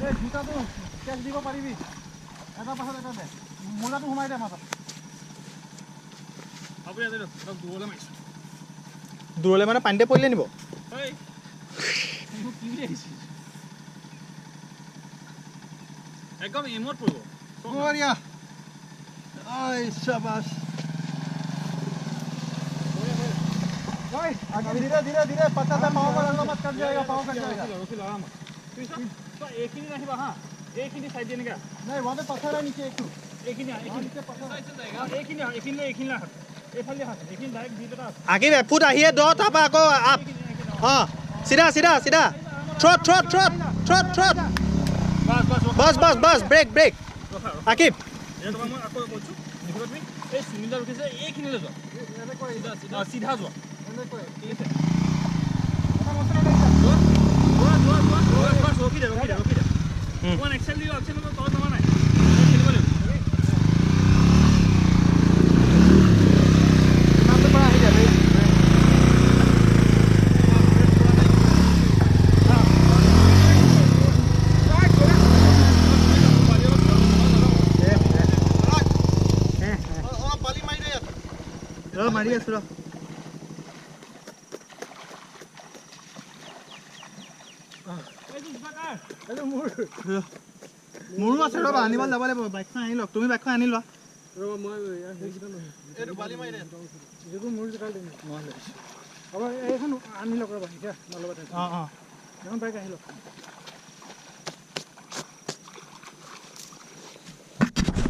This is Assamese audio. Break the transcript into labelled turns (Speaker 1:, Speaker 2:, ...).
Speaker 1: এই জোতাটো কেচ দিব পাৰিবি এটা পাছত এটা দে মোজাটো সোমাই দে মাজত
Speaker 2: দূৰলৈ মানে পানীতে পৰিলে নিব
Speaker 3: একদম এমত পৰিব
Speaker 1: বঢ়িয়া আই শাবাশ ओए धीरे धीरे धीरे पत्ता से पाव पर रंग मत कट जाएगा पाव कट जाएगा
Speaker 3: रोकी लगा मत तो एक ही नहीं बहा एक ही साइड देने का
Speaker 1: नहीं वहां पे पत्थर है नीचे एक
Speaker 3: ही नीचे पत्थर एक ही ना ये फल हाथ एक ही डायरेक्ट भीतर
Speaker 2: আগে ফুট আহিয়ে দ তাৰপা আকৌ আপ সিধা সিধা সিধা থ্ৰট থ্ৰট থ্ৰট থ্ৰট থ্ৰট বাস বাস বাস ব্ৰেক ব্ৰেক আকিব
Speaker 3: ये तो मैं आपको बोलूं देखो তুমি এই সিলিন্ডার উঠেছে এই কিনে যাও সিধা সিধা যাও ঠিক আছে এটা মতলব নাই দোয়া রোকি দে ওয়ান এক্সেল দিও অপশন তো তত না নাই খেলব লাগিব
Speaker 1: नाम पे पड़ा है क्या भाई मारी आছো মোৰো আছে ৰবা আনিব যাব লাগিব বাইকখন আনি লওক তুমি বাইকখন আনি লোৱা ৰবা মই এইটো বালি মাৰি দে যেটো মোৰ জকাল দিম নহলে হ'ব এইখন আনি লওক ৰবা এতিয়া নলবা এখন বাইক আহি লওক